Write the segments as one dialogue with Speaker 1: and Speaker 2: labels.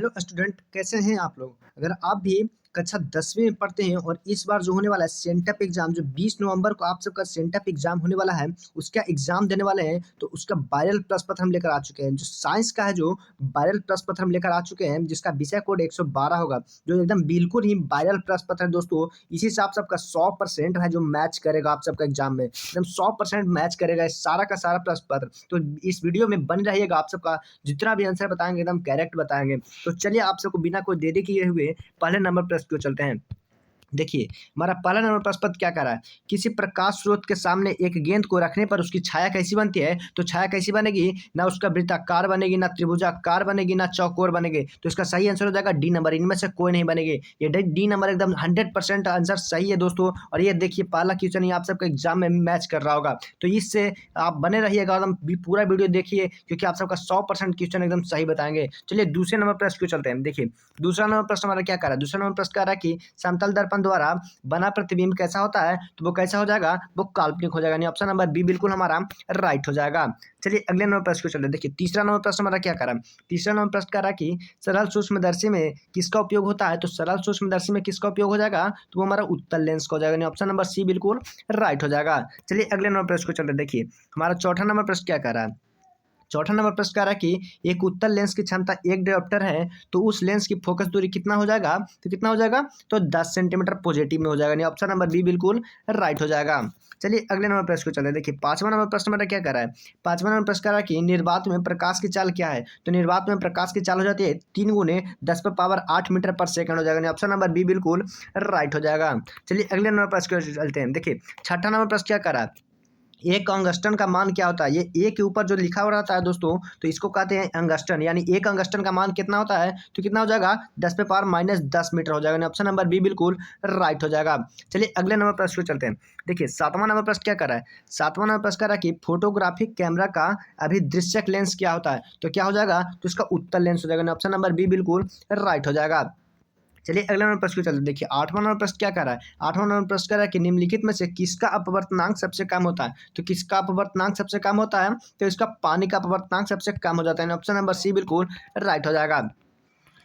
Speaker 1: Hello student, कैसे हैं आप लोग। अगर आप भी कक्षा 10वीं में पढ़ते हैं और इस बार जो होने वाला है सेंटअप एग्जाम, जो 20 नवंबर को आप सबका सेंटअप एग्जाम होने वाला है, उसका एग्जाम देने वाले हैं, तो उसका वायरल प्रश्न पत्र हम लेकर आ चुके हैं। जो साइंस का है, जो वायरल प्रश्न पत्र हम लेकर आ चुके हैं, जिसका विषय कोड 112 होगा, जो एकदम बिल्कुल ही वायरल प्रश्न पत्र है दोस्तों। इसी से आप सबका 100% है जो मैच करेगा आप सबका एग्जाम में, एकदम 100% मैच करेगा इस सारा का सारा प्रश्न पत्र। तो इस वीडियो में बन रहिएगा, आप सबका जितना भी आंसर बताएंगे एकदम करेक्ट बताएंगे। तो चलिए आप सबको बिना कोई देरी किए हुए पहले नंबर प्रश्न को चलते हैं। देखिए, हमारा पहला नंबर प्रश्न पत्र क्या कर रहा है। किसी प्रकाश स्रोत के सामने एक गेंद को रखने पर उसकी छाया कैसी बनती है। तो छाया कैसी बनेगी, ना उसका वृत्ताकार बनेगी, ना त्रिभुजाकार बनेगी, ना चौकोर बनेगी। तो इसका सही आंसर हो जाएगा डी नंबर। इनमें से कोई नहीं बनेगी। ये डी नंबर एकदम 100% आंसर सही है दोस्तों। और ये देखिए, पहला क्वेश्चन ही आप सबका एग्जाम में मैच कर रहा होगा। तो इससे आप बने रहिएगा, एकदम पूरा वीडियो देखिए, क्योंकि आप सबका 100% क्वेश्चन एकदम सही बताएंगे। चलिए दूसरे नंबर प्रश्न को चलते हैं। देखिए, दूसरा नंबर प्रश्न हमारा क्या कर रहा है। दूसरा नंबर प्रश्न कह रहा है कि समतल दर्पण द्वारा बना प्रतिबिंब कैसा होता है। तो वो कैसा हो जाएगा, वो काल्पनिक हो जाएगा। यानी ऑप्शन नंबर बी बिल्कुल हमारा राइट हो जाएगा। चलिए अगले नंबर प्रश्न को चलते हैं। देखिए, तीसरा नंबर प्रश्न हमारा क्या कर रहा है। तीसरा नंबर प्रश्न कर रहा है कि सरल सूक्ष्मदर्शी में किसका उपयोग होता है। तो सरल सूक्ष्मदर्शी में किसका उपयोग हो जाएगा, तो वो हमारा उत्तल लेंस का हो जाएगा। ऑप्शन नंबर सी बिल्कुल राइट हो जाएगा। चलिए अगले नंबर प्रश्न को चलते हैं। देखिए, हमारा चौथा नंबर प्रश्न क्या कर रहा है। चौथा नंबर प्रश्न कह रहा है कि एक उत्तल लेंस की क्षमता 1 डायोप्टर है, तो उस लेंस की फोकस दूरी कितना हो जाएगा। तो कितना हो जाएगा, तो 10 सेंटीमीटर पॉजिटिव में हो जाएगा। ऑप्शन नंबर बी बिल्कुल राइट हो जाएगा। चलिए अगले नंबर प्रश्न को चलते हैं। देखिए, पांचवा नंबर प्रश्न मेरा क्या कर रहा है। पांचवा नंबर प्रश्न कह रहा है कि निर्वात में प्रकाश की चाल क्या है। तो निर्वात में प्रकाश की चाल हो जाती है 3 गुने 10 मीटर पर सेकंड हो जाएगा। ऑप्शन नंबर बी बिल्कुल राइट हो जाएगा। चलिए अगले नंबर प्रश्न को चलते हैं। देखिए, छठा नंबर प्रश्न क्या कर रहा है। एक अंगस्टन का मान क्या होता है। ये ए के ऊपर जो लिखा हुआ रहता है दोस्तों, तो इसको कहते हैं अंगस्टन। यानी एक अंगस्टन का मान कितना होता है, तो कितना हो जाएगा, 10⁻⁻10 मीटर हो जाएगा। ऑप्शन नंबर बी बिल्कुल राइट हो जाएगा। चलिए अगले नंबर प्रश्न को चलते हैं। देखिए, सातवां नंबर प्रश्न क्या कर रहा है। सातवां नंबर प्रश्न कर रहा है कि फोटोग्राफिक कैमरा का अभिदृश्यक लेंस क्या होता है। तो क्या हो जाएगा, तो इसका उत्तल लेंस हो जाएगा। ऑप्शन नंबर बी बिल्कुल राइट हो जाएगा। चलिए अगला नंबर प्रश्न को चलते हैं। देखिए, आठवां नंबर प्रश्न क्या कर रहा है। आठवां नंबर प्रश्न कर रहा है कि निम्नलिखित में से किसका अपवर्तनांक सबसे कम होता है। तो किसका अपवर्तनांक सबसे कम होता है, तो इसका पानी का अपवर्तनांक सबसे कम हो जाता है। ऑप्शन नंबर सी बिल्कुल राइट हो जाएगा।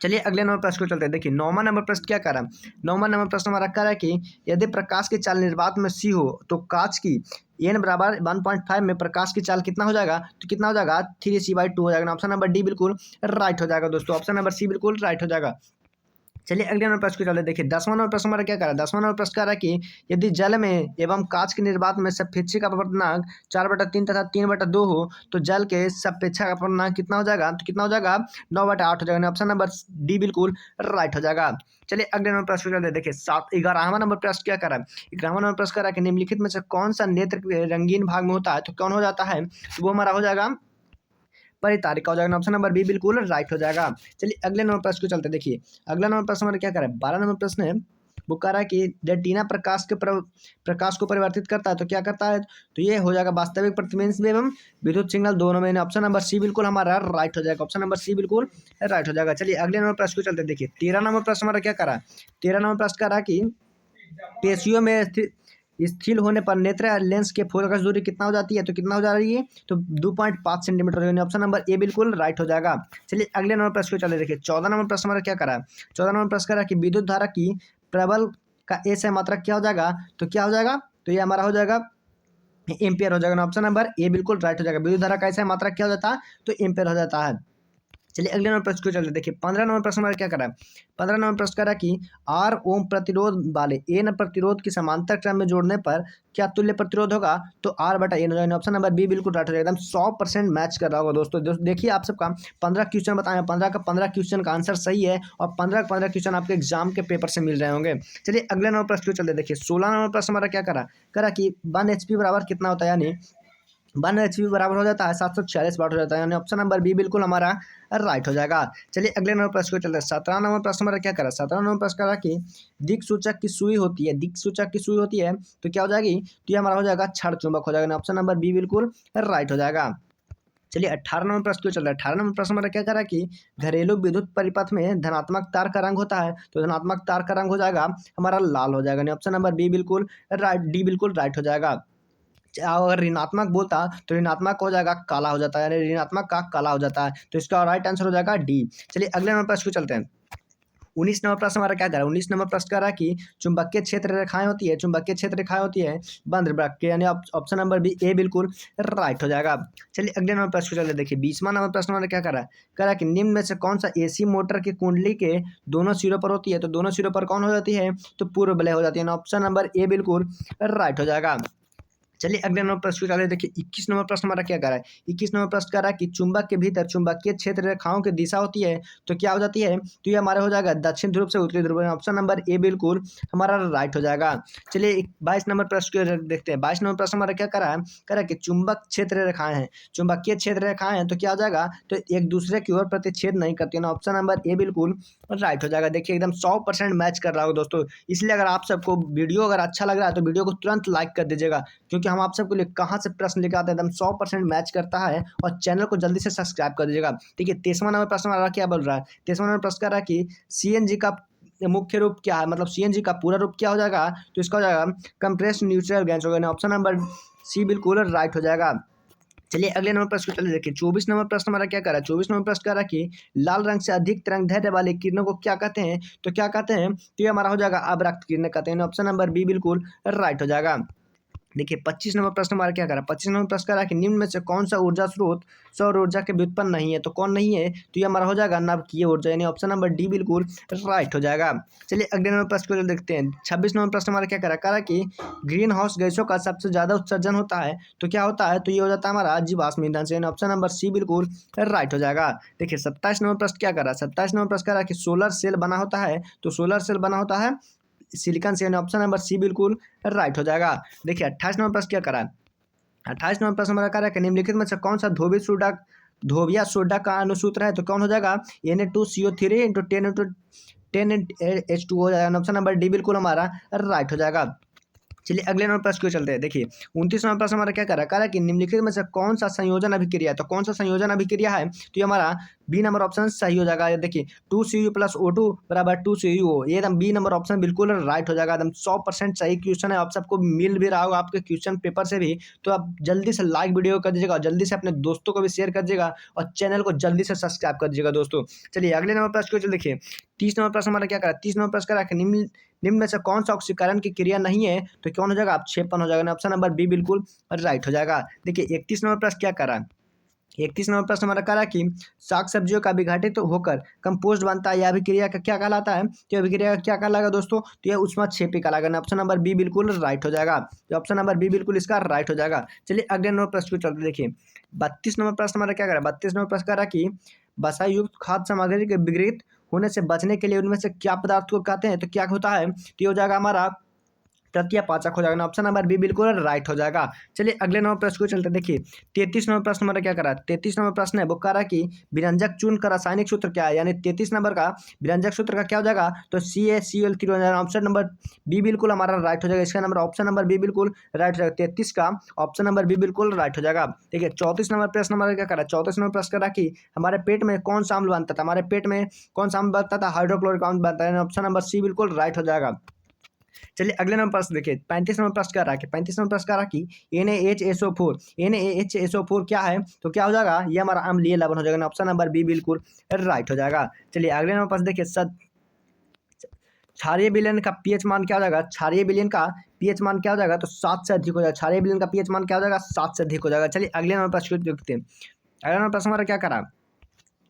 Speaker 1: चलिए अगले नंबर प्रश्न को चलते हैं। देखिए, नौवां नंबर प्रश्न क्या कर रहा है। नौवां नंबर प्रश्न हमारा कह रहा है कि यदि प्रकाश की चाल निर्वात में सी हो, तो कांच की एन बराबर 1.5 में प्रकाश की चाल कितना हो जाएगा, तो कितना हो जाएगा, 3c/2 हो जाएगा। ऑप्शन नंबर डी बिल्कुल राइट हो जाएगा दोस्तों। ऑप्शन नंबर सी बिल्कुल राइट हो जाएगा। चलिए अगले नंबर प्रश्न को चलते हैं। देखिए, 10वां नंबर प्रश्न हमारा क्या कर रहा है। 10वां नंबर प्रश्न कर रहा है कि यदि जल में एवं कांच के निर्वात में सापेक्षिक अपवर्तनांक 4/3 तथा 3/2 हो, तो जल के सापेक्षिक अपवर्तनांक कितना हो जाएगा, तो कितना हो जाएगा, 9/8 हो जाएगा। ऑप्शन नंबर डी बिल्कुल राइट हो जाएगा। चलिए अगले नंबर प्रश्न को चलते हैं। देखिए, 11वां नंबर प्रश्न क्या कर रहा है। 11वां नंबर प्रश्न कर रहा है कि निम्नलिखित में से कौन सा नेत्र के रंगीन भाग में होता है। तो कौन हो जाता है, तो वो हमारा हो जाएगा परितारिका हो जाएगा। ऑप्शन नंबर बी बिल्कुल राइट हो जाएगा। चलिए अगले नंबर प्रश्न को चलते हैं। देखिए, अगला नंबर प्रश्न हमारा क्या कर रहा है। 12 नंबर प्रश्न है, वो कह रहा है कि रेटिना प्रकाश को परिवर्तित करता है, तो क्या करता है, तो ये हो जाएगा वास्तविक प्रतिबिंब एवं विद्युत सिग्नल दोनों में। ऑप्शन नंबर सी बिल्कुल हमारा राइट हो जाएगा। ऑप्शन नंबर सी बिल्कुल राइट हो जाएगा। चलिए अगले नंबर प्रश्न को चलते हैं। देखिए, 13 नंबर प्रश्न हमारा क्या कर रहा है। 13 नंबर प्रश्न कर रहा है कि पेशियों में स्थिर होने पर नेत्र लेंस के फोकस दूरी कितना हो जाती है, तो कितना हो जा रही है, तो 2.5 सेंटीमीटर हो जाएगी। ऑप्शन नंबर ए बिल्कुल राइट हो जाएगा। चलिए अगले नंबर प्रश्न को चले। देखिए, 14 नंबर प्रश्न हमारा क्या करा है। 14 नंबर प्रश्न करा कि विद्युत धारा की प्रबल का ए से मात्रक क्या हो जाएगा, तो क्या हो जाएगा, तो ये हमारा हो जाएगा एम्पियर हो जाएगा। ऑप्शन नंबर ए बिल्कुल राइट हो जाएगा। विद्युत धारा का ऐसा मात्रक क्या हो जाता है, तो एम्पियर हो जाता है। चलिए अगले नंबर प्रश्न को चलते हैं। देखिए, 15 नंबर प्रश्न हमारा क्या कर रहा है। 15 नंबर प्रश्न कर रहा है कि आर ओम प्रतिरोध वाले एन प्रतिरोध की समांतर क्रम में जोड़ने पर क्या तुल्य प्रतिरोध होगा, तो R/N हो जाएगा। ऑप्शन नंबर बी बिल्कुल राइट हो जाएगा। एकदम 100% मैच कर रहा होगा दोस्तों। देखिए, आप सबका 15 क्वेश्चन बताए, 15 का 15 क्वेश्चन का आंसर सही है, और 15 का 15 क्वेश्चन आपके एग्जाम के पेपर से मिल रहे होंगे। चलिए अगले नंबर प्रश्न को चलते हैं। देखिए, 16 नंबर प्रश्न हमारा क्या करा कि 1 HP बराबर कितना होता है, यानी 1 HP बराबर हो जाता है 746 वाट हो जाता है। यानी ऑप्शन नंबर बी बिल्कुल हमारा राइट हो जाएगा। चलिए अगले नंबर प्रश्न को चलते हैं। 17 नंबर प्रश्न हमारा क्या करा। 17 नंबर प्रश्न करा कि दिक सूचक की सुई होती है, दिक सूचक की सुई होती है, तो क्या हो जाएगी, तो ये हमारा हो जाएगा क्षण चुंबक हो जाएगा। ऑप्शन नंबर बी बिल्कुल राइट हो जाएगा। चलिए 18 नंबर प्रश्न को चल रहा है। 18 नंबर प्रश्न हमारा क्या करा कि घरेलू विद्युत परिपथ में धनात्मक तार का रंग होता है, तो धनात्मक तार का रंग हो जाएगा हमारा लाल हो जाएगा। ऑप्शन नंबर बी बिल्कुल राइट, डी बिल्कुल राइट हो जाएगा। अगर ऋणात्मक बोलता तो ऋणात्मक हो जाएगा काला हो जाता है, यानी ऋणात्मक का काला हो जाता है। तो इसका राइट आंसर हो जाएगा डी। चलिए अगले नंबर प्रश्न को चलते हैं। 19 नंबर प्रश्न हमारा क्या कह रहा है? 19 नंबर प्रश्न कह रहा है कि चुंबकीय क्षेत्र रेखाएं होती है, चुंबकीय क्षेत्र रेखाएं होती है बंद वृत्त के, यानी ऑप्शन नंबर बी ए बिल्कुल राइट हो जाएगा। चलिए अगले नंबर प्रश्न को चलिए देखिए। 20वां नंबर प्रश्न हमारा क्या कर रहा है? कह रहा है कि निम्न में से कौन सा एसी मोटर की कुंडली के दोनों सिरों पर होती है? तो दोनों सिरों पर कौन हो जाती है? तो पूर्व वलय हो जाती है। ऑप्शन नंबर ए बिल्कुल राइट हो जाएगा। चलिए अगले नंबर प्रश्न को चलिए देखिए। 21 नंबर प्रश्न हमारा क्या कर रहा है? 21 नंबर प्रश्न कर रहा है कि चुंबक के भीतर चुंबकीय क्षेत्र रेखाओं की दिशा होती है, तो क्या हो जाती है? तो ये हमारा हो जाएगा दक्षिण ध्रुव से उत्तरी ध्रुव। ऑप्शन नंबर ए बिल्कुल हमारा राइट हो जाएगा। चलिए 22 नंबर प्रश्न को देखते हैं। 22 नंबर प्रश्न हमारा क्या कर रहा है? कह रहा है कि चुंबक क्षेत्र रेखाएं हैं, चुंबकीय क्षेत्र रेखाएं हैं, तो क्या हो जाएगा? तो एक दूसरे की ओर प्रतिच्छेद नहीं करती है ना। ऑप्शन नंबर ए बिल्कुल राइट हो जाएगा। देखिए एकदम 100% मैच कर रहा हो दोस्तों। इसलिए अगर आप सबको वीडियो अगर अच्छा लग रहा है तो वीडियो को तुरंत लाइक कर दीजिएगा, क्योंकि हम आप सबके लिए कहाँ से प्रश्न लेकर आते हैं, एकदम 100% मैच करता है। और चैनल को जल्दी से सब्सक्राइब कर दीजिएगा। ठीक है, 23वां नंबर प्रश्न हमारा क्या बोल रहा है? 23वां नंबर प्रश्न कर रहा है कि सीएनजी का मुख्य रूप क्या है? मतलब सीएनजी का पूरा रूप क्या हो जाएगा? तो इसका हो जाएगा कंप्रेस्ड न्यूट्रल गैस हो गया। ऑप्शन नंबर सी बिल्कुल राइट हो जाएगा। चलिए अगले नंबर प्रश्न को चलिए देखिए। 24 नंबर प्रश्न हमारा क्या कर रहा है? 24 नंबर प्रश्न कर रहा है कि लाल रंग से अधिक तरंग दैर्ध्य वाली किरणों को क्या कहते हैं? तो क्या कहते हैं? तो ये हमारा हो जाएगा अवरक्त किरणें कहते हैं। ऑप्शन नंबर बी बिल्कुल राइट हो जाएगा। देखिए 25 नंबर प्रश्न हमारा क्या कर रहा है? 25 नंबर प्रश्न कर रहा है कि निम्न में से कौन सा ऊर्जा स्रोत सौर ऊर्जा के व्युत्पन्न नहीं है? तो कौन नहीं है? तो ये हमारा हो जाएगा नवकीय ऊर्जा, यानी ऑप्शन नंबर डी बिल्कुल राइट हो जाएगा। चलिए अगले नंबर प्रश्न को देखते हैं। 26 नंबर प्रश्न हमारा क्या कर रहा है? कह रहा है कि ग्रीन हाउस गैसों का सबसे ज्यादा उत्सर्जन होता है, तो क्या होता है? तो ये हो जाता है हमारा जीवाश्म ईंधन से, यानी ऑप्शन नंबर सी बिल्कुल राइट हो जाएगा। देखिए 27 नंबर प्रश्न क्या कर रहा है? 27 नंबर प्रश्न कर रहा है कि सोलर सेल बना होता है, तो सोलर सेल बना होता है सिलिकॉन से, यानी ऑप्शन नंबर सी बिल्कुल राइट हो जाएगा। देखिए 28 नंबर प्रश्न क्या करा है? 28 नंबर प्रश्न हमारा कार्य है कि निम्नलिखित में से कौन सा धोबिया सोडा का अनुसूत्र है? तो कौन हो जाएगा? Na2CO3 इंटू 10 H2 हो जाएगा। ऑप्शन नंबर डी बिल्कुल हमारा राइट हो जाएगा। चलिए अगले नंबर प्रश्न को चलते हैं। देखिए 29 नंबर प्रश्न हमारा क्या कर रहा है कि निम्नलिखित में से कौन सा संयोजन अभिक्रिया है? तो कौन सा संयोजन अभिक्रिया है? तो ये हमारा बी नंबर ऑप्शन सही हो जाएगा। ये देखिए 2Cu प्लस O2 बराबर 2Cu, ये एकदम बी नंबर ऑप्शन बिल्कुल राइट हो जाएगा। एकदम 100% सही क्वेश्चन है, आप सबको मिल भी रहा होगा आपके क्वेश्चन पेपर से भी। तो आप जल्दी से लाइक वीडियो कर दीजिएगा, जल्दी से अपने दोस्तों को भी शेयर कर दीजिएगा और चैनल को जल्दी से सब्सक्राइब कर दीजिएगा दोस्तों। चलिए अगले नंबर प्रश्न को देखिए। 30 नंबर प्रश्न हमारा क्या करा? 30 नंबर प्रश्न करा कि निम्न में से कौन सा ऑक्सीकरण की क्रिया नहीं है? तो कौन हो जाएगा? अपक्षेपण हो जाएगा। ऑप्शन नंबर बी बिल्कुल राइट हो जाएगा। देखिए 31 नंबर प्रश्न क्या करा? 31 नंबर प्रश्न हमारा करा कि साग सब्जियों का विघटित होकर कंपोस्ट बनता है, यह अभिक्रिया का क्या कहलाता है? तो अभिक्रिया का क्या कहलाएगा दोस्तों? तो यह ऊष्माक्षेपी कहलाएगा। ऑप्शन नंबर बी बिल्कुल राइट हो जाएगा। तो ऑप्शन नंबर बी बिल्कुल इसका राइट हो जाएगा। चलिए अगले नंबर प्रश्न को चलते देखिए। 32 नंबर प्रश्न हमारा क्या करा? 32 नंबर प्रश्न करा कि वसा युक्त खाद्य सामग्री के विघटित होने से बचने के लिए उनमें से क्या पदार्थ को कहते हैं? तो क्या होता है? तो ये हो जाएगा हमारा तृतीय पाचक हो जाएगा। ऑप्शन नंबर बी बिल्कुल राइट हो जाएगा। चलिए अगले नंबर प्रश्न को चलते देखिए। 33 नंबर प्रश्न हमारा क्या करा? 33 नंबर प्रश्न है वो करा कि विरंजक चूर्ण का रासायनिक सूत्र क्या है? यानी 33 नंबर का विरंजक सूत्र का क्या हो जाएगा? तो CaCl3 हो जाएगा। ऑप्शन नंबर बी बिल्कुल हमारा राइट हो जाएगा। इसका नंबर ऑप्शन नंबर बी बिल्कुल राइट हो जाएगा। 33 का ऑप्शन नंबर बी बिल्कुल राइट हो जाएगा। देखिए 34 नंबर प्रश्न हमारा क्या करा? 34 नंबर प्रश्न करा कि हमारे पेट में कौन सा अम्ल बनता था? हमारे पेट में कौन सा अम्ल बनता था? हाइड्रोक्लोरिक अम्ल बनता है। ऑप्शन नंबर सी बिल्कुल राइट हो जाएगा। चलिए अगले नंबर प्रश्न देखिए। 35 नंबर प्रश्न कर रहा है कि 35 नंबर प्रश्न कर रहा है कि NaHSO4 क्या है? तो क्या हो जाएगा? ये हमारा अम्लीय लवण हो जाएगा। ऑप्शन नंबर बी बिल्कुल राइट हो जाएगा। चलिए अगले नंबर प्रश्न देखिए। क्षारीय विलयन का पीएच मान क्या हो जाएगा? क्षारीय विलयन का पीएच मान क्या हो जाएगा? तो 7 से अधिक हो जाएगा। क्षारीय विलयन का पीएच मान क्या हो जाएगा? 7 से अधिक हो जाएगा। चलिए अगले नंबर प्रश्न देखते हैं। अगला नंबर प्रश्न हमारा क्या करा?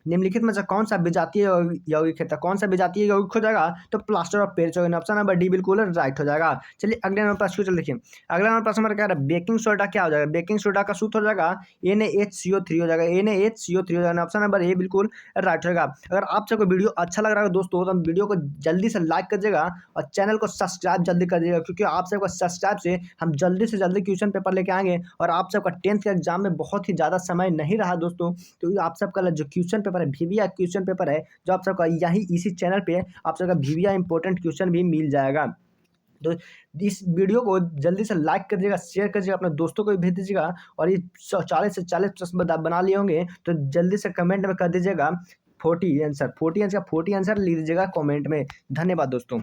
Speaker 1: निम्नलिखित में से कौन सा विजातीय यौगिक है? कौन सा विजातीय यौगिक हो जाएगा? तो प्लास्टर ऑफ पेरिस हो जाएगा। ऑप्शन नंबर डी बिल्कुल राइट हो जाएगा। चलिए अगले नंबर प्रश्न को देखिए। अगला नंबर प्रश्न हमारा क्या है? बेकिंग सोडा क्या हो जाएगा? बेकिंग सोडा का सूत्र हो जाएगा NaHCO3 हो जाएगा। NaHCO3 हो जाएगा। ऑप्शन नंबर ए बिल्कुल राइट होगा। अगर आप सबको वीडियो अच्छा लग रहा है दोस्तों तो वीडियो को जल्दी से लाइक कर दीजिएगा और चैनल को सब्सक्राइब जल्दी कर दीजिएगा, क्योंकि आप सबको सब्सक्राइब से हम जल्दी से जल्दी क्वेश्चन पेपर लेके आएंगे। और आप सबका 10th के एग्जाम में बहुत ही ज़्यादा समय नहीं रहा दोस्तों, तो आप सबका जो क्वेश्चन पेपर है VVI क्वेश्चन पेपर है जो आप सबका यही इसी चैनल पे आप सबका VVI इंपॉर्टेंट क्वेश्चन भी मिल जाएगा। तो इस वीडियो को जल्दी से लाइक कर दीजिएगा, शेयर कर दीजिएगा, अपने दोस्तों को भी भेज दीजिएगा। और ये 40 से 40 प्रश्न बना लिए होंगे तो जल्दी से कमेंट में कर दीजिएगा 40 आंसर लिख दीजिएगा कमेंट में। धन्यवाद दोस्तों।